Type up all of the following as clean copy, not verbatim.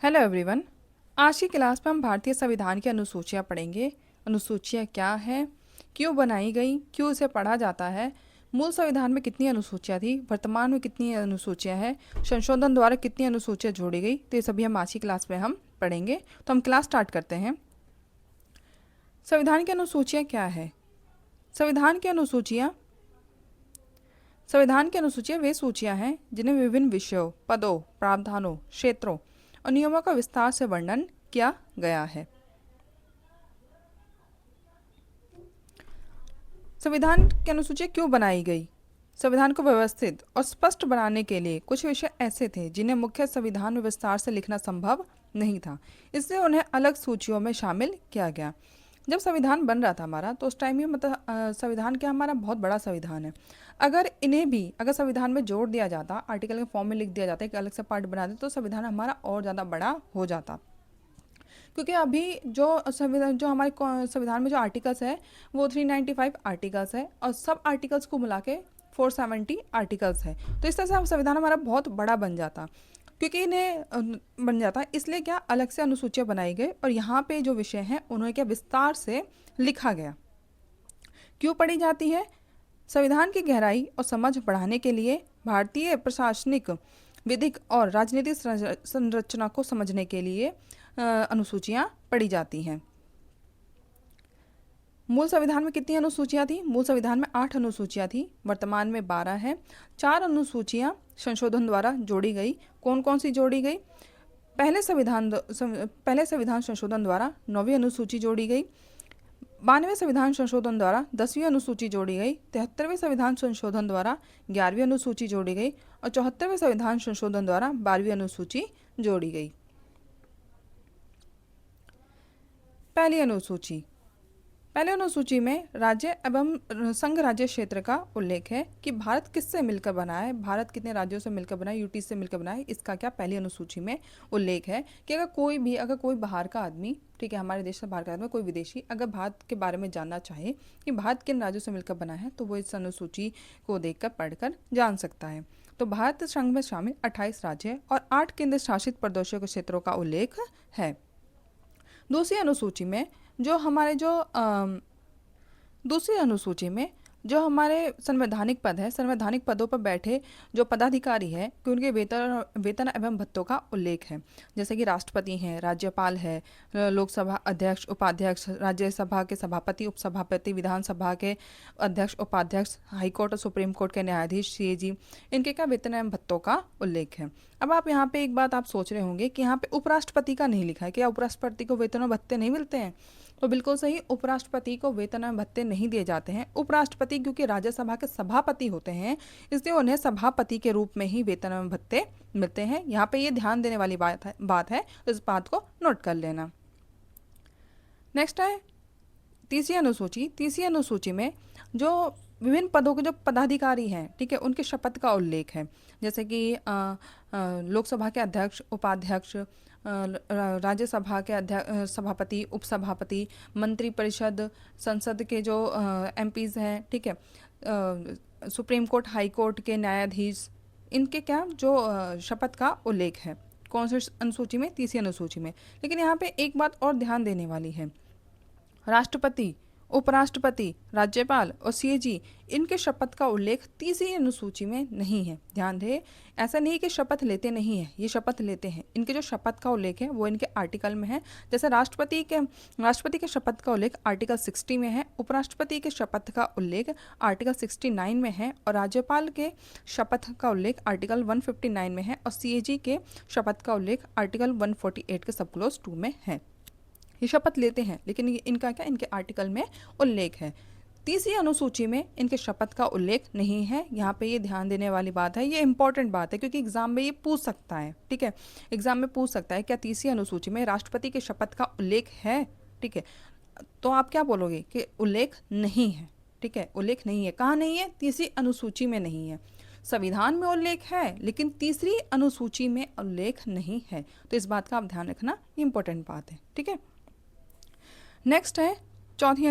Hello everyone. आज की class में हम भारतीय संविधान की अनुसूचियाँ पढ़ेंगे। अनुसूचियाँ क्या है, क्यों बनाई गई, क्यों इसे पढ़ा जाता है, मूल संविधान में कितनी अनुसूचियाँ थी, वर्तमान में कितनी अनुसूचियाँ हैं, संशोधन द्वारा कितनी अनुसूचियाँ जोड़ी गई, तो ये सभी हम आज की क्लास में हम पढ़ेंगे। तो हम क्लास स्टार्ट करते हैं। संविधान की अनुसूचियाँ क्या है? संविधान की अनुसूचियाँ संविधान की अनुसूचियाँ वे सूचियाँ हैं जिन्हें विभिन्न विषयों, पदों, प्रावधानों, क्षेत्रों और नियमों का विस्तार से वर्णन किया गया है। संविधान की अनुसूचियाँ क्यों बनाई गई? संविधान को व्यवस्थित और स्पष्ट बनाने के लिए कुछ विषय ऐसे थे जिन्हें मुख्य संविधान में विस्तार से लिखना संभव नहीं था, इसलिए उन्हें अलग सूचियों में शामिल किया गया। जब संविधान बन रहा था हमारा, तो उस टाइम में संविधान क्या हमारा बहुत बड़ा संविधान है। अगर संविधान में जोड़ दिया जाता, आर्टिकल के फॉर्म में लिख दिया जाता, एक अलग से पार्ट बना देते, तो संविधान हमारा और ज़्यादा बड़ा हो जाता। क्योंकि अभी जो हमारे संविधान में जो आर्टिकल्स है वो 395 आर्टिकल्स है और सब आर्टिकल्स को मिला के 470 आर्टिकल्स है। तो इस तरह से संविधान हमारा बहुत बड़ा बन जाता। क्योंकि इन्हें बन जाता, इसलिए क्या अलग से अनुसूचियाँ बनाई गई और यहाँ पे जो विषय हैं उन्हें क्या विस्तार से लिखा गया। क्यों पढ़ी जाती है? संविधान की गहराई और समझ बढ़ाने के लिए, भारतीय प्रशासनिक, विधिक और राजनीतिक संरचना को समझने के लिए अनुसूचियाँ पढ़ी जाती हैं। मूल संविधान में कितनी अनुसूचियाँ थी? मूल संविधान में 8 अनुसूचियाँ थी, वर्तमान में 12 है। 4 अनुसूचियाँ संशोधन द्वारा जोड़ी गई। कौन कौन सी जोड़ी गई? पहले संविधान संशोधन द्वारा 9वीं अनुसूची जोड़ी गई। 92वें संविधान संशोधन द्वारा 10वीं अनुसूची जोड़ी गई। 73वें संविधान संशोधन द्वारा 11वीं अनुसूची जोड़ी गई और 74वें संविधान संशोधन द्वारा 12वीं अनुसूची जोड़ी गई। पहली अनुसूची में राज्य एवं संघ राज्य क्षेत्र का उल्लेख है कि भारत किससे मिलकर बना है, भारत कितने राज्यों से मिलकर बना है, यूटी से मिलकर बना है। इसका क्या पहली अनुसूची में उल्लेख है कि अगर कोई बाहर का आदमी, ठीक है, हमारे देश से बाहर का आदमी, कोई विदेशी अगर भारत के बारे में जानना चाहे कि भारत किन राज्यों से मिलकर बना है, तो वो इस अनुसूची को देखकर पढ़कर जान सकता है। तो भारत संघ में शामिल 28 राज्य और 8 केंद्र शासित प्रदेशों के क्षेत्रों का उल्लेख है। दूसरी अनुसूची में जो हमारे जो दूसरी अनुसूची में जो हमारे संवैधानिक पद है, संवैधानिक पदों पर बैठे जो पदाधिकारी है कि उनके वेतन एवं भत्तों का उल्लेख है। जैसे कि राष्ट्रपति हैं, राज्यपाल है, लोकसभा अध्यक्ष, उपाध्यक्ष, राज्यसभा के सभापति, उपसभापति, विधानसभा के अध्यक्ष, उपाध्यक्ष, हाईकोर्ट और सुप्रीम कोर्ट के न्यायाधीश, सीएजी, इनके क्या वेतन एवं भत्तों का उल्लेख है। अब आप यहाँ पे एक बात आप सोच रहे होंगे कि यहाँ पे उपराष्ट्रपति का नहीं लिखा है, क्या उपराष्ट्रपति को वेतन और भत्ते नहीं मिलते हैं? तो बिल्कुल सही, उपराष्ट्रपति को वेतन और भत्ते नहीं दिए जाते हैं। उपराष्ट्रपति क्योंकि राज्यसभा के सभापति होते हैं, इसलिए उन्हें सभापति के रूप में ही वेतन और भत्ते मिलते हैं। यहाँ पे ये ध्यान देने वाली बात है, तो इस बात को नोट कर लेना। नेक्स्ट है तीसरी अनुसूची में जो विभिन्न पदों के जो पदाधिकारी हैं, ठीक है, उनके शपथ का उल्लेख है। जैसे कि लोकसभा के अध्यक्ष, उपाध्यक्ष, राज्यसभा के अध्यक्ष, सभापति, उपसभापति, मंत्रिपरिषद, संसद के जो एमपीज हैं, ठीक है, सुप्रीम कोर्ट, हाई कोर्ट के न्यायाधीश, इनके क्या जो शपथ का उल्लेख है। कौन सी अनुसूची में? तीसरी अनुसूची में। लेकिन यहाँ पे एक बात और ध्यान देने वाली है, राष्ट्रपति, उपराष्ट्रपति, राज्यपाल और सीएजी, इनके शपथ का उल्लेख तीसरी अनुसूची में नहीं है। ध्यान रहे, ऐसा नहीं कि शपथ लेते नहीं है, ये शपथ लेते हैं। इनके जो शपथ का उल्लेख है वो इनके आर्टिकल में है। जैसे राष्ट्रपति के शपथ का उल्लेख आर्टिकल 60 में है, उपराष्ट्रपति के शपथ का उल्लेख आर्टिकल 69 में है और राज्यपाल के शपथ का उल्लेख आर्टिकल 159 में है और सीएजी के शपथ का उल्लेख आर्टिकल 148 के सब क्लोज 2 में है। ये शपथ लेते हैं, लेकिन इनका क्या इनके आर्टिकल में उल्लेख है। तीसरी अनुसूची में इनके शपथ का उल्लेख नहीं है। यहाँ पे ये ध्यान देने वाली बात है, ये इंपॉर्टेंट बात है क्योंकि एग्जाम में ये पूछ सकता है, ठीक है, एग्जाम में पूछ सकता है क्या तीसरी अनुसूची में राष्ट्रपति के शपथ का उल्लेख है, ठीक है, तो आप क्या बोलोगे कि उल्लेख नहीं है, ठीक है, उल्लेख नहीं है। कहाँ नहीं है? तीसरी अनुसूची में नहीं है। संविधान में उल्लेख है लेकिन तीसरी अनुसूची में उल्लेख नहीं है, तो इस बात का आप ध्यान रखना, इंपॉर्टेंट बात है, ठीक है। नेक्स्ट है चौथी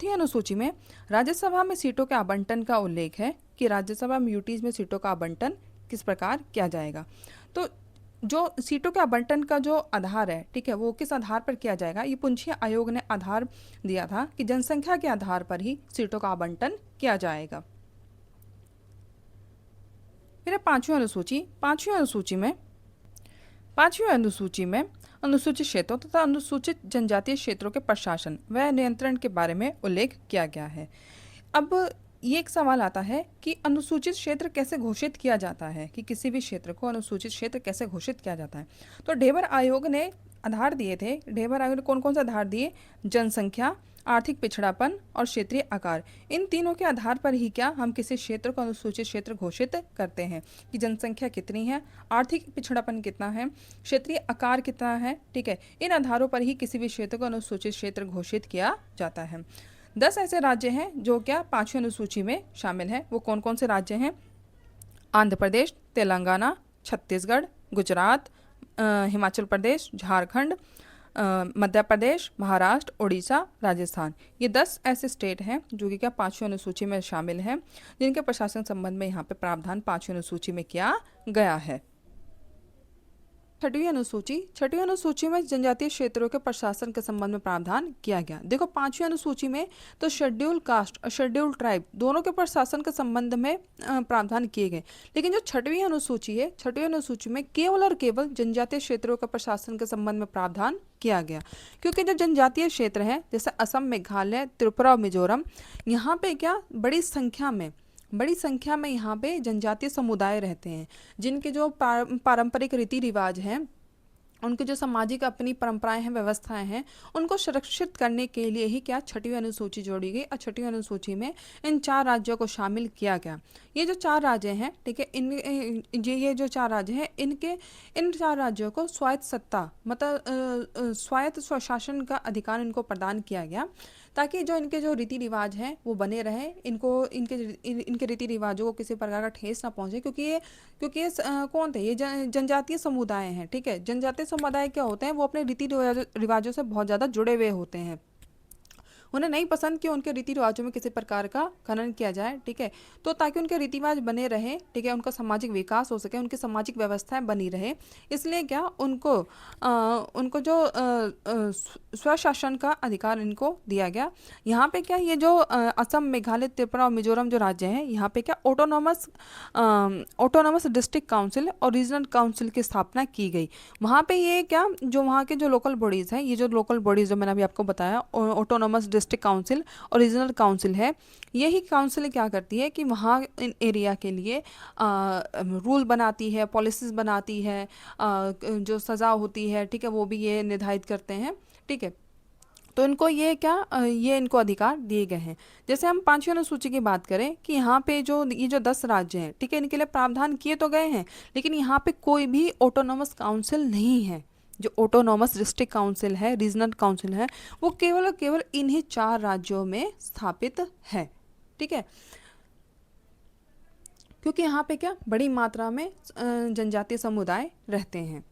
अनुसूची में राज्यसभा में सीटों के आवंटन का उल्लेख है कि राज्यसभा में यूटीज में सीटों का आवंटन किस प्रकार किया जाएगा। तो जो सीटों के आवंटन का जो आधार है, ठीक है, वो किस आधार पर किया जाएगा, ये पुंछी आयोग ने आधार दिया था कि जनसंख्या के आधार पर ही सीटों का आवंटन किया जाएगा। फिर है पांचवी अनुसूची। पांचवी अनुसूची में अनुसूचित क्षेत्रों तथा अनुसूचित जनजातीय क्षेत्रों के प्रशासन व नियंत्रण के बारे में उल्लेख किया गया है। अब ये एक सवाल आता है कि अनुसूचित क्षेत्र कैसे घोषित किया जाता है, कि किसी भी क्षेत्र को अनुसूचित क्षेत्र कैसे घोषित किया जाता है। तो ढेबर आयोग ने आधार दिए थे। ढेबर आयोग ने कौन कौन से आधार दिए? जनसंख्या, आर्थिक पिछड़ापन और क्षेत्रीय आकार। इन तीनों के आधार पर ही क्या हम किसी क्षेत्र को अनुसूचित क्षेत्र घोषित करते हैं, कि जनसंख्या कितनी है, आर्थिक पिछड़ापन कितना है, क्षेत्रीय आकार कितना है, ठीक है। इन आधारों पर ही किसी भी क्षेत्र को अनुसूचित क्षेत्र घोषित किया जाता है। 10 ऐसे राज्य हैं जो क्या पांचवी अनुसूची में शामिल हैं। वो कौन कौन से राज्य हैं? आंध्र प्रदेश, तेलंगाना, छत्तीसगढ़, गुजरात, हिमाचल प्रदेश, झारखंड, मध्य प्रदेश, महाराष्ट्र, उड़ीसा, राजस्थान। ये 10 ऐसे स्टेट हैं जो कि क्या पांचवी अनुसूची में शामिल हैं, जिनके प्रशासन संबंध में यहाँ पे प्रावधान पांचवी अनुसूची में किया गया है। छठवीं अनुसूची में जनजातीय क्षेत्रों के प्रशासन के संबंध में प्रावधान किया गया। देखो पांचवी अनुसूची में तो शेड्यूल कास्ट और शेड्यूल ट्राइब दोनों के प्रशासन के संबंध में प्रावधान किए गए, लेकिन जो छठवीं अनुसूची है, छठवीं अनुसूची में केवल और केवल जनजातीय क्षेत्रों के प्रशासन के संबंध में प्रावधान किया गया। क्योंकि जो जनजातीय क्षेत्र है जैसे असम, मेघालय, त्रिपुरा और मिजोरम, यहाँ पे क्या बड़ी संख्या में यहाँ पे जनजातीय समुदाय रहते हैं, जिनके जो पारंपरिक रीति रिवाज हैं, उनके जो सामाजिक अपनी परंपराएं हैं, व्यवस्थाएं हैं, उनको सुरक्षित करने के लिए ही क्या छठवीं अनुसूची जोड़ी गई। और छठवीं अनुसूची में इन 4 राज्यों को शामिल किया गया। ये जो 4 राज्य हैं, ठीक है, ये जो 4 राज्य हैं, इन 4 राज्यों को स्वायत्त सत्ता मतलब स्वायत्त स्वशासन का अधिकार इनको प्रदान किया गया, ताकि जो इनके जो रीति रिवाज हैं वो बने रहें, इनके रीति रिवाजों को किसी प्रकार का ठेस ना पहुंचे। क्योंकि ये कौन थे? ये जनजातीय समुदाय हैं, ठीक है। जनजातीय समुदाय क्या होते हैं? वो अपने रीति रिवाजों से बहुत ज़्यादा जुड़े हुए होते हैं। उन्हें नहीं पसंद कि उनके रीति रिवाजों में किसी प्रकार का खनन किया जाए, ठीक है। तो ताकि उनके रीति रिवाज बने रहे, ठीक है, उनका सामाजिक विकास हो सके, उनकी सामाजिक व्यवस्थाएं बनी रहे, इसलिए क्या उनको जो स्वशासन का अधिकार इनको दिया गया। यहाँ पे क्या ये जो असम, मेघालय, त्रिपुरा और मिजोरम जो राज्य हैं, यहाँ पे क्या ऑटोनॉमस डिस्ट्रिक्ट काउंसिल और रीजनल काउंसिल की स्थापना की गई। वहाँ पे ये क्या जो वहाँ के जो लोकल बॉडीज़ हैं, ये जो लोकल बॉडीज़ जो मैंने अभी आपको बताया, ऑटोनॉमस डिस्ट्रिक्ट काउंसिल और रीजनल काउंसिल है, यही काउंसिल क्या करती है कि वहाँ इन एरिया के लिए रूल बनाती है, पॉलिसीज़ बनाती है, जो सज़ा होती है, ठीक है, वो भी ये निर्धारित करते हैं, ठीक है। तो इनको ये इनको अधिकार दिए गए हैं। जैसे हम पांचवी अनुसूची की बात करें कि यहाँ पे ये जो 10 राज्य हैं, ठीक है, इनके लिए प्रावधान किए तो गए हैं, लेकिन यहाँ पे कोई भी ऑटोनॉमस काउंसिल नहीं है। जो ऑटोनॉमस डिस्ट्रिक्ट काउंसिल है, रीजनल काउंसिल है, वो केवल और केवल इन्हीं 4 राज्यों में स्थापित है, ठीक है। क्योंकि यहाँ पे क्या बड़ी मात्रा में जनजातीय समुदाय रहते हैं,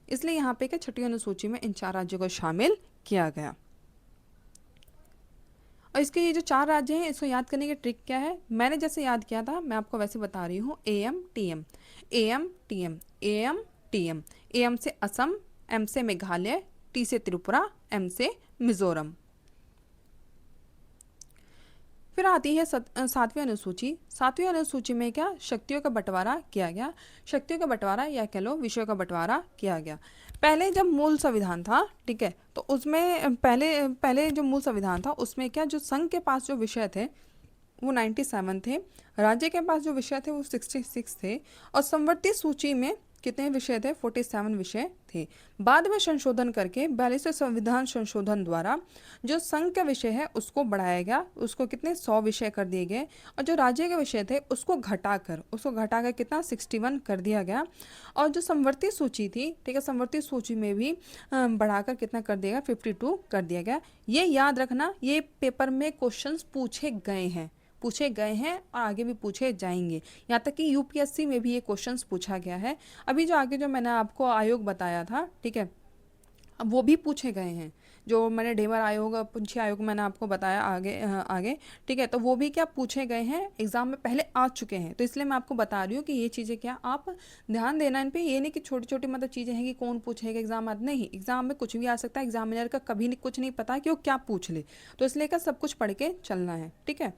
इसलिए यहाँ पे क्या छठी अनुसूची में इन 4 राज्यों को शामिल किया गया। और इसके ये जो 4 राज्य हैं, इसको याद करने की ट्रिक क्या है? मैंने जैसे याद किया था, मैं आपको वैसे बता रही हूँ। M T M, M T M, M T M. M से असम, एम से मेघालय, टी से त्रिपुरा, एम से मिजोरम। फिर आती है 7वीं अनुसूची। 7वीं अनुसूची में क्या शक्तियों का बंटवारा किया गया। शक्तियों का बंटवारा या कह लो विषयों का बंटवारा किया गया। पहले जब मूल संविधान था, ठीक है, तो उसमें पहले जो मूल संविधान था उसमें क्या जो संघ के पास जो विषय थे वो 97 थे, राज्य के पास जो विषय थे वो 66 थे, और संवर्ती सूची में कितने विषय थे? 47 विषय थे। बाद में संशोधन करके 42वें संविधान संशोधन द्वारा जो संघ का विषय है उसको बढ़ाया गया, उसको कितने 100 विषय कर दिए गए, और जो राज्य के विषय थे उसको घटाकर कितना 61 कर दिया गया। और जो संवर्ती सूची थी, ठीक है, संवर्ती सूची में भी बढ़ाकर कितना कर दिया गया? 52 कर दिया गया। ये याद रखना, ये पेपर में क्वेश्चंस पूछे गए हैं और आगे भी पूछे जाएंगे। यहाँ तक कि यूपीएससी में भी ये क्वेश्चंस पूछा गया है। अभी जो आगे जो मैंने आपको आयोग बताया था, ठीक है, अब वो भी पूछे गए हैं। जो मैंने ढेबर आयोग, पुंछी आयोग मैंने आपको बताया आगे, ठीक है, तो वो भी क्या पूछे गए हैं, एग्जाम में पहले आ चुके हैं। तो इसलिए मैं आपको बता रही हूँ कि ये चीज़ें क्या आप ध्यान देना इन पे। ये नहीं कि छोटी छोटी मतलब चीज़ें हैं कि कौन पूछेगा एग्जाम आज, नहीं, एग्जाम में कुछ भी आ सकता है। एग्जामिनर का कभी नहीं, कुछ नहीं पता कि वो क्या पूछ ले, तो इसलिए क्या सब कुछ पढ़ के चलना है, ठीक है।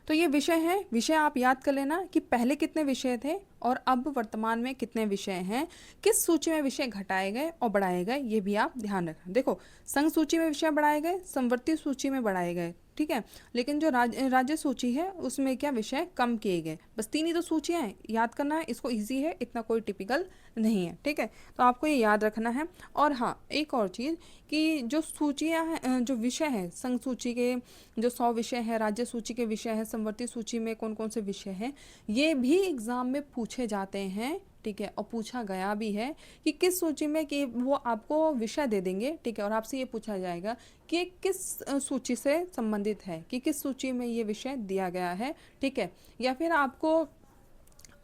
तो ये विषय हैं, विषय आप याद कर लेना कि पहले कितने विषय थे और अब वर्तमान में कितने विषय हैं, किस सूची में विषय घटाए गए और बढ़ाए गए, ये भी आप ध्यान रखना। देखो, संघ सूची में विषय बढ़ाए गए, समवर्ती सूची में बढ़ाए गए, ठीक है, लेकिन जो राज्य सूची है उसमें क्या विषय कम किए गए। बस 3 ही तो सूचियाँ हैं, याद करना है इसको, ईजी है, इतना कोई टिपिकल नहीं है, ठीक है। तो आपको ये याद रखना है। और हाँ, एक और चीज़ कि जो सूचियाँ हैं, जो विषय हैं संघ सूची के, जो 100 विषय हैं, राज्य सूची के विषय हैं, समवर्ती सूची में कौन कौन से विषय हैं, ये भी एग्ज़ाम में पूछे जाते हैं, ठीक है, और पूछा गया भी है कि किस सूची में, कि वो आपको विषय दे देंगे, ठीक है, और आपसे ये पूछा जाएगा कि किस सूची से संबंधित है, कि किस सूची में ये विषय दिया गया है, ठीक है, या फिर आपको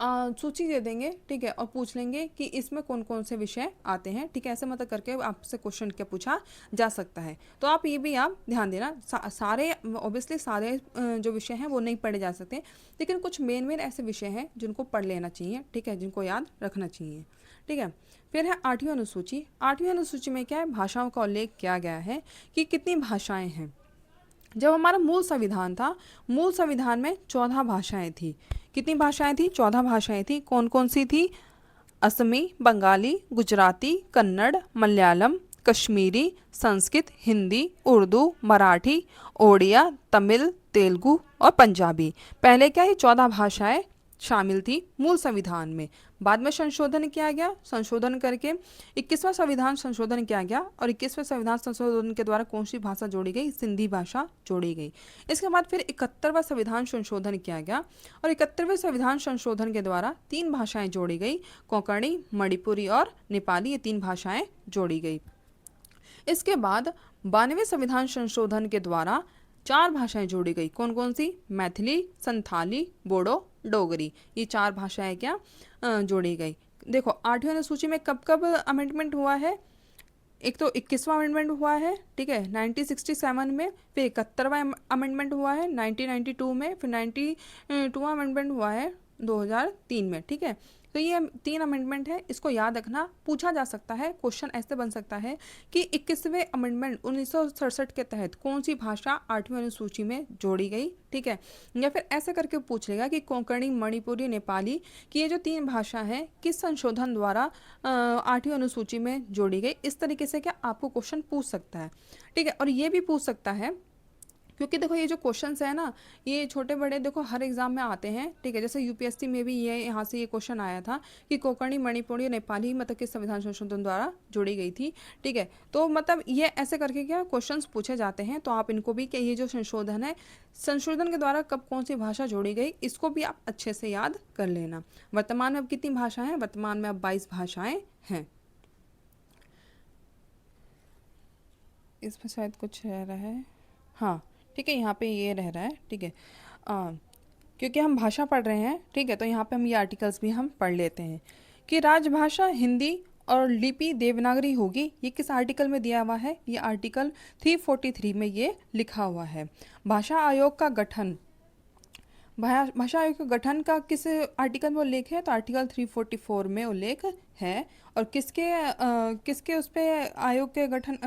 सूची दे देंगे, ठीक है, और पूछ लेंगे कि इसमें कौन कौन से विषय आते हैं, ठीक है, ऐसे मतलब करके आपसे क्वेश्चन क्या पूछा जा सकता है। तो आप ये भी आप ध्यान देना। सारे ऑब्वियसली सारे जो विषय हैं वो नहीं पढ़े जा सकते, लेकिन कुछ मेन ऐसे विषय हैं जिनको पढ़ लेना चाहिए, ठीक है, जिनको याद रखना चाहिए, ठीक है। फिर है 8वीं अनुसूची। 8वीं अनुसूची में क्या है, भाषाओं का उल्लेख किया गया है कि कितनी भाषाएं हैं। जब हमारा मूल संविधान था, मूल संविधान में 14 भाषाएं थी। कितनी भाषाएं थी, 14 भाषाएं थी। कौन कौन सी थी, असमी, बंगाली, गुजराती, कन्नड़, मलयालम, कश्मीरी, संस्कृत, हिंदी, उर्दू, मराठी, ओडिया, तमिल, तेलुगु और पंजाबी। पहले क्या, ये 14 भाषाएं शामिल थी मूल संविधान में। बाद में संशोधन किया गया, संशोधन करके 21वां संविधान संशोधन किया गया, और 21वें संविधान संशोधन के द्वारा कौन सी भाषा जोड़ी गई, सिंधी भाषा जोड़ी गई। इसके बाद फिर 71वां संविधान संशोधन किया गया, और 71वें संविधान संशोधन के द्वारा 3 भाषाएं जोड़ी गई, कोंकणी, मणिपुरी और नेपाली, ये 3 भाषाएं जोड़ी गई। इसके बाद 92वें संविधान संशोधन के द्वारा 4 भाषाएं जोड़ी गई। कौन कौन सी, मैथिली, संथाली, बोडो, डोगरी, ये 4 भाषाएं क्या जोड़ी गई। देखो, 8वीं अनुसूची में कब कब अमेंडमेंट हुआ है, एक तो 21वां अमेंडमेंट हुआ है, ठीक है, 1967 में, फिर 71वां अमेंडमेंट हुआ है 1992 में, फिर 92वां अमेंडमेंट हुआ है 2003 में, ठीक है। तो ये 3 अमेंडमेंट है, इसको याद रखना। पूछा जा सकता है, क्वेश्चन ऐसे बन सकता है कि 21वें अमेंडमेंट 1967 के तहत कौन सी भाषा 8वीं अनुसूची में जोड़ी गई, ठीक है, या फिर ऐसे करके पूछ लेगा कि कोंकणी, मणिपुरी, नेपाली की ये जो 3 भाषा हैं किस संशोधन द्वारा 8वीं अनुसूची में जोड़ी गई। इस तरीके से क्या आपको क्वेश्चन पूछ सकता है, ठीक है। और ये भी पूछ सकता है, क्योंकि देखो ये जो क्वेश्चंस है ना, ये छोटे बड़े देखो हर एग्जाम में आते हैं, ठीक है। जैसे यूपीएससी में भी ये यहाँ से ये क्वेश्चन आया था कि कोंकणी, मणिपुरी, नेपाली मतलब किस संविधान संशोधन द्वारा जोड़ी गई थी, ठीक है। तो मतलब ये ऐसे करके क्या क्वेश्चंस पूछे जाते हैं, तो आप इनको भी, कि ये जो संशोधन है, संशोधन के द्वारा कब कौन सी भाषा जोड़ी गई, इसको भी आप अच्छे से याद कर लेना। वर्तमान में अब कितनी भाषाएं हैं, वर्तमान में अब 22 भाषाएं हैं। इसमें शायद कुछ रह रहा है, हाँ, ठीक है, यहाँ पे ये रह रहा है, ठीक है। क्योंकि हम भाषा पढ़ रहे हैं, ठीक है, तो यहाँ पे हम ये आर्टिकल्स भी हम पढ़ लेते हैं कि राजभाषा हिंदी और लिपि देवनागरी होगी। ये किस आर्टिकल में दिया हुआ है, ये आर्टिकल 343 में ये लिखा हुआ है। भाषा आयोग का गठन, भाषा आयोग के गठन का किस आर्टिकल में उल्लेख है, तो आर्टिकल 344 में उल्लेख है। और किसके उस पे आयोग के गठन,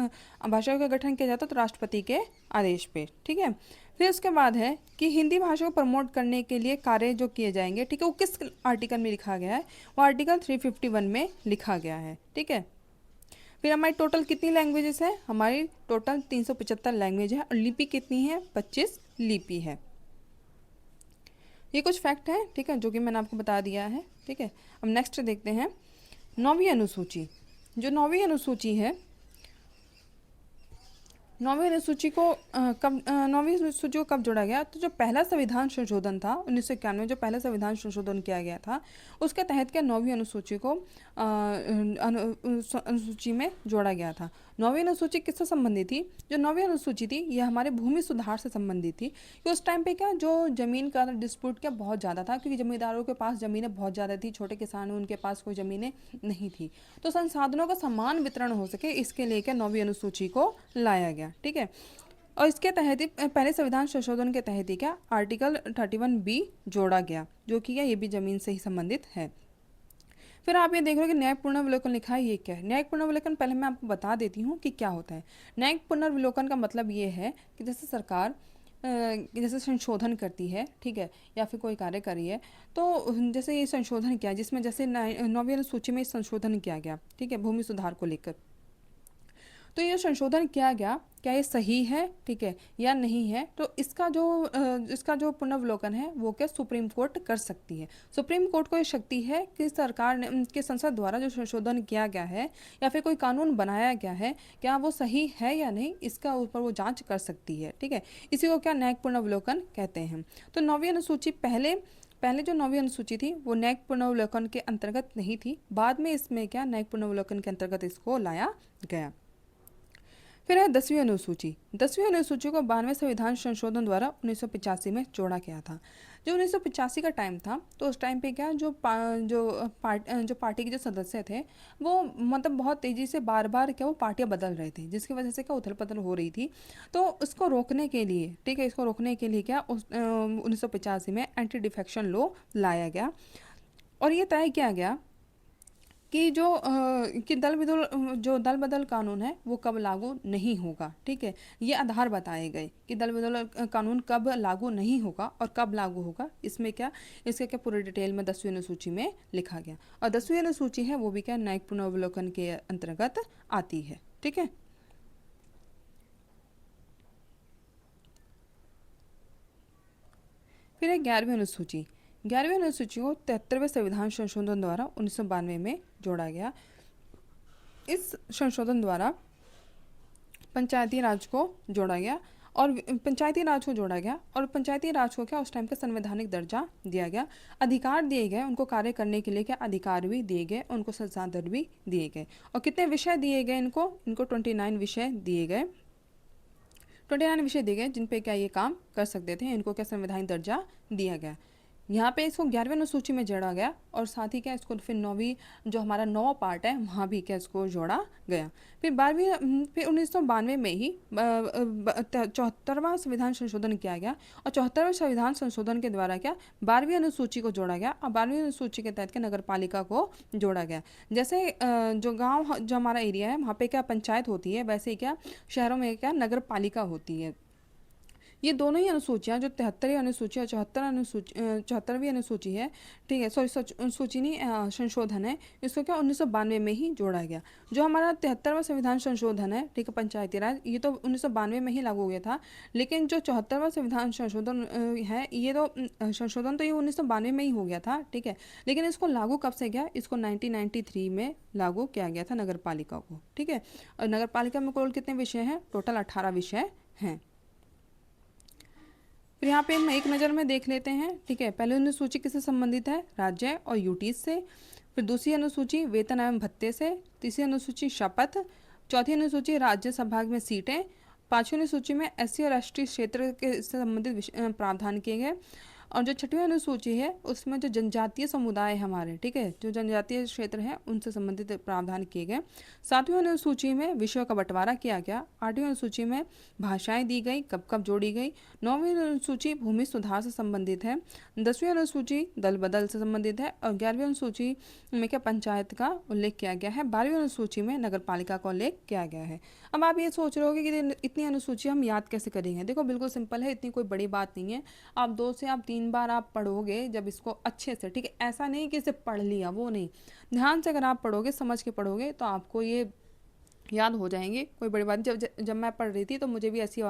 भाषा आयोग का गठन किया जाता है, तो राष्ट्रपति के आदेश पे, ठीक है। फिर उसके बाद है कि हिंदी भाषा को प्रमोट करने के लिए कार्य जो किए जाएंगे, ठीक है, वो किस आर्टिकल में लिखा गया है, वो आर्टिकल 351 में लिखा गया है, ठीक है। फिर हमारी टोटल कितनी लैंग्वेजेस है, हमारी टोटल 375 लैंग्वेज है, और लिपि कितनी है, 25 लिपि है। ये कुछ फैक्ट है, ठीक है, जो कि मैंने आपको बता दिया है, ठीक है। अब नेक्स्ट देखते हैं 9वीं अनुसूची। जो 9वीं अनुसूची है, नौवीं अनुसूची को नौवीं अनुसूची को कब जोड़ा गया? तो जो पहला संविधान संशोधन था 1991 में, जो पहला संविधान संशोधन किया गया था, उसके तहत क्या नौवीं अनुसूची को अनुसूची में जोड़ा गया था। नौवीं अनुसूची किससे संबंधित थी? जो नौवीं अनुसूची थी यह हमारे भूमि सुधार से संबंधित थी कि उस टाइम पे क्या जो ज़मीन का डिस्प्यूट क्या बहुत ज़्यादा था, क्योंकि जमींदारों के पास ज़मीनें बहुत ज़्यादा थी, छोटे किसान उनके पास कोई ज़मीनें नहीं थी। तो संसाधनों का समान वितरण हो सके, इसके लिए क्या नौवीं अनुसूची को लाया गया। ठीक है, और इसके तहत ही पहले संविधान संशोधन के तहत ही क्या आर्टिकल 31B जोड़ा गया, जो कि ये भी ज़मीन से ही संबंधित है। फिर आप ये देख रहे हो कि न्यायिक पुनर्विलोकन लिखा है, ये क्या है? न्यायिक पुनर्विलोकन पहले मैं आपको बता देती हूँ कि क्या होता है। न्यायिक पुनर्विलोकन का मतलब ये है कि जैसे सरकार जैसे संशोधन करती है, ठीक है, या फिर कोई कार्य करी है, तो जैसे ये संशोधन किया जिसमें जैसे नौवीं अनुसूची में संशोधन किया गया, ठीक है, भूमि सुधार को लेकर, तो ये संशोधन किया गया, क्या ये सही है, ठीक है, या नहीं है? तो इसका जो पुनर्वलोकन है वो क्या सुप्रीम कोर्ट कर सकती है। सुप्रीम कोर्ट को ये शक्ति है कि सरकार ने के संसद द्वारा जो संशोधन किया गया है या फिर कोई कानून बनाया गया है, क्या वो सही है या नहीं, इसका ऊपर वो जांच कर सकती है। ठीक है, इसी को क्या न्यायिक पुनर्वलोकन कहते हैं। तो नौवीं अनुसूची पहले पहले जो नौवीं अनुसूची थी वो न्यायिक पुनर्वलोकन के अंतर्गत नहीं थी, बाद में इसमें क्या न्यायिक पुनर्वलोकन के अंतर्गत इसको लाया गया। फिर है 10वीं अनुसूची। 10वीं अनुसूची को 92वें संविधान संशोधन द्वारा 1985 में जोड़ा गया था। जो 1985 का टाइम था, तो उस टाइम पे क्या जो पार्टी के जो सदस्य थे वो मतलब बहुत तेज़ी से बार बार क्या वो पार्टियां बदल रहे थे, जिसकी वजह से क्या उथल पुथल हो रही थी। तो इसको रोकने के लिए, ठीक है, इसको रोकने के लिए क्या 1985 में एंटी डिफेक्शन लॉ लाया गया, और ये तय किया गया कि कि दल बदल कानून है वो कब लागू नहीं होगा। ठीक है, ये आधार बताए गए कि दल बदल कानून कब लागू नहीं होगा और कब लागू होगा। इसमें क्या इसके क्या पूरे डिटेल में 10वीं अनुसूची में लिखा गया, और 10वीं अनुसूची है वो भी क्या न्यायिक पुनर्वलोकन के अंतर्गत आती है। ठीक है, फिर है 11वीं अनुसूची। 11वीं अनुसूची को 73वें संविधान संशोधन द्वारा 1992 में जोड़ा गया। इस संशोधन द्वारा पंचायती राज को जोड़ा गया, और पंचायती राज को जोड़ा गया और पंचायती राज को क्या उस टाइम का संवैधानिक दर्जा दिया गया, अधिकार दिए गए उनको, कार्य करने के लिए क्या अधिकार भी दिए गए, उनको संसाधन भी दिए गए। और कितने विषय दिए गए इनको? इनको 29 विषय दिए गए, 29 विषय दिए गए जिन पे क्या ये काम कर सकते थे, इनको क्या संवैधानिक दर्जा दिया गया। यहाँ पे इसको 11वीं अनुसूची में जोड़ा गया, और साथ ही क्या इसको फिर नौवीं जो हमारा नौवां पार्ट है वहाँ भी क्या इसको जोड़ा गया। फिर 1992 में ही 74वां संविधान संशोधन किया गया, और 74वें संविधान संशोधन के द्वारा क्या 12वीं अनुसूची को जोड़ा गया, और 12वीं अनुसूची के तहत क्या नगर पालिका को जोड़ा गया। जैसे जो गाँव जो हमारा एरिया है वहाँ पे क्या पंचायत होती है, वैसे ही क्या शहरों में क्या नगर पालिका होती है। ये दोनों ही अनुसूचियाँ जो 73वीं अनुसूची और 74वीं अनुसूची है, ठीक है, सॉरी सूची नहीं संशोधन है, इसको क्या 1992 में ही जोड़ा गया। जो हमारा 73वां संविधान संशोधन है, ठीक है, पंचायती राज, ये तो 1992 में ही लागू हो गया था, लेकिन जो 74वां संविधान संशोधन है ये तो संशोधन तो ये 1992 में ही हो गया था, ठीक है, लेकिन इसको लागू कब से गया? इसको 1993 में लागू किया गया था नगर पालिका को। ठीक है, और नगर पालिका में कुल कितने विषय हैं? टोटल 18 विषय हैं। फिर यहाँ पे हम एक नज़र में देख लेते हैं। ठीक है, पहली अनुसूची किससे संबंधित है? राज्य और यूटीज से। फिर दूसरी अनुसूची वेतन एवं भत्ते से। तीसरी अनुसूची शपथ। चौथी अनुसूची राज्यसभा में सीटें। पांचवी अनुसूची में एससी और एसटी क्षेत्र के संबंधित प्रावधान किए गए, और जो छठवीं अनुसूची है उसमें जो जनजातीय समुदाय है हमारे, ठीक है, जो जनजातीय क्षेत्र है उनसे संबंधित प्रावधान किए गए। सातवीं अनुसूची में विषयों का बंटवारा किया गया। आठवीं अनुसूची में भाषाएं दी गई, कब कब जोड़ी गई। नौवीं अनुसूची भूमि सुधार से संबंधित है। 10वीं अनुसूची दल बदल से संबंधित है, और 11वीं अनुसूची में क्या पंचायत का उल्लेख किया गया है। 12वीं अनुसूची में नगर पालिका का उल्लेख किया गया है। अब आप ये सोच रहे होगे कि इतनी अनुसूची हम याद कैसे करेंगे? देखो बिल्कुल सिंपल है, इतनी कोई बड़ी बात नहीं है। आप 2 से आप 3 बार आप पढ़ोगे जब इसको अच्छे से, ठीक है, ऐसा नहीं कि इसे पढ़ लिया, वो नहीं, ध्यान से अगर आप पढ़ोगे, समझ के पढ़ोगे, तो आपको ये याद हो जाएंगे। कोई बड़ी बात नहीं। जब मैं पढ़ रही थी तो मुझे भी ऐसी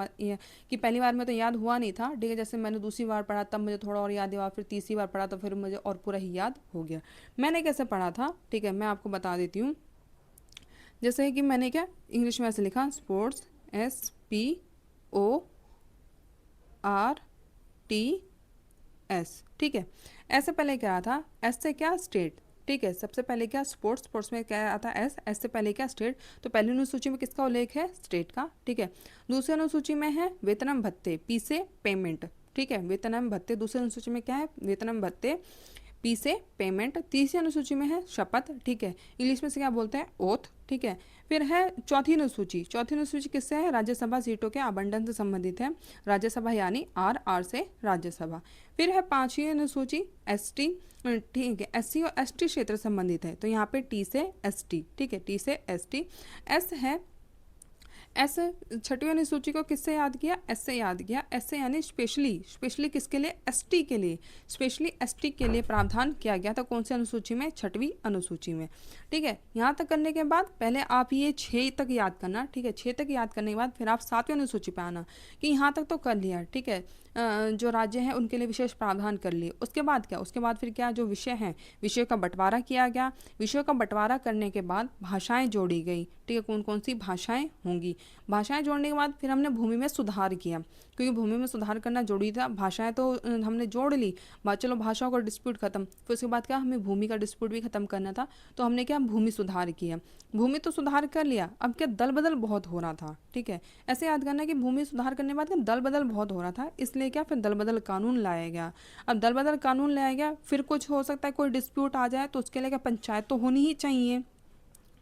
कि पहली बार में तो याद हुआ नहीं था, ठीक है, जैसे मैंने दूसरी बार पढ़ा तब मुझे थोड़ा और याद हुआ, फिर तीसरी बार पढ़ा तो फिर मुझे और पूरा ही याद हो गया। मैंने कैसे पढ़ा था, ठीक है, मैं आपको बता देती हूँ। जैसे कि मैंने क्या इंग्लिश में ऐसे लिखा, स्पोर्ट्स SPORTS, ठीक है। ऐसे पहले क्या था, एस से क्या स्टेट, ठीक है। सबसे पहले क्या स्पोर्ट्स, स्पोर्ट्स में क्या आता है एस से पहले क्या स्टेट। तो पहली अनुसूची में किसका उल्लेख है, स्टेट का, ठीक है। दूसरी अनुसूची में है वेतनम भत्ते, पी से पेमेंट, ठीक है। वेतनम भत्ते दूसरी अनुसूची में क्या है, वेतनम भत्ते, पी से पेमेंट। तीसरी अनुसूची में है शपथ, ठीक है। इंग्लिश में से क्या बोलते हैं, ओथ, ठीक है। फिर है चौथी अनुसूची, चौथी अनुसूची किससे है, राज्यसभा सीटों के आवंटन से संबंधित है, राज्यसभा यानी आर से राज्यसभा। फिर है पांचवी अनुसूची एसटी, ठीक है, एससी और एसटी क्षेत्र संबंधित है, तो यहाँ पे टी से एसटी, ठीक है, टी से एसटी। एस है एस, छठवीं अनुसूची को किससे याद किया, एस से याद किया। एस से यानी स्पेशली, स्पेशली किसके लिए, एसटी के लिए, स्पेशली एसटी के लिए प्रावधान किया गया था, कौन सी अनुसूची में, छठवीं अनुसूची में, ठीक है। यहाँ तक करने के बाद पहले आप ये 6 तक याद करना, ठीक है। 6 तक याद करने के बाद फिर आप 7वीं अनुसूची पे आना कि यहाँ तक तो कर लिया, ठीक है। जो राज्य हैं उनके लिए विशेष प्रावधान कर लिए। उसके बाद क्या, उसके बाद फिर क्या, जो विषय हैं, विषयों का बंटवारा किया गया। विषयों का बंटवारा करने के बाद भाषाएं जोड़ी गई, ठीक है। कौन कौन सी भाषाएं होंगी, भाषाएं जोड़ने के बाद फिर हमने भूमि में सुधार किया, क्योंकि भूमि में सुधार करना जरूरी था। भाषाएं तो हमने जोड़ ली, बात चलो भाषाओं का डिस्प्यूट खत्म, फिर उसके बाद क्या, हमें भूमि का डिस्प्यूट भी खत्म करना था, तो हमने क्या, भूमि सुधार किया। भूमि तो सुधार कर लिया, अब क्या, दल बदल बहुत हो रहा था, ठीक है। ऐसे याद करना कि भूमि सुधार करने के बाद क्या, दल बदल बहुत हो रहा था, इसलिए क्या, फिर दल बदल कानून लाया गया। अब दल बदल कानून लाया गया, फिर कुछ हो सकता है, कोई डिस्प्यूट आ जाए तो उसके लिए क्या, पंचायत तो होनी ही चाहिए।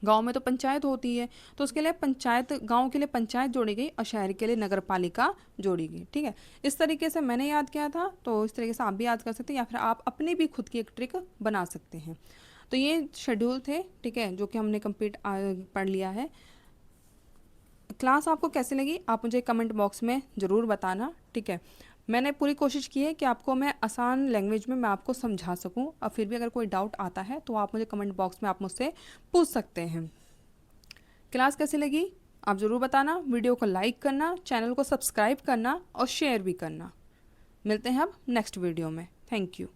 गांव में तो पंचायत होती है, तो उसके लिए पंचायत, गांव के लिए पंचायत जोड़ी गई और शहर के लिए नगर पालिका जोड़ी गई, ठीक है। इस तरीके से मैंने याद किया था, तो इस तरीके से आप भी याद कर सकते हैं, या फिर आप अपनी भी खुद की एक ट्रिक बना सकते हैं। तो ये शेड्यूल थे, ठीक है, जो कि हमने कंप्लीट पढ़ लिया है। क्लास आपको कैसी लगी, आप मुझे कमेंट बॉक्स में ज़रूर बताना, ठीक है। मैंने पूरी कोशिश की है कि आपको मैं आसान लैंग्वेज में मैं आपको समझा सकूं, और फिर भी अगर कोई डाउट आता है तो आप मुझे कमेंट बॉक्स में आप मुझसे पूछ सकते हैं। क्लास कैसी लगी आप ज़रूर बताना, वीडियो को लाइक करना, चैनल को सब्सक्राइब करना और शेयर भी करना। मिलते हैं अब नेक्स्ट वीडियो में। Thank you.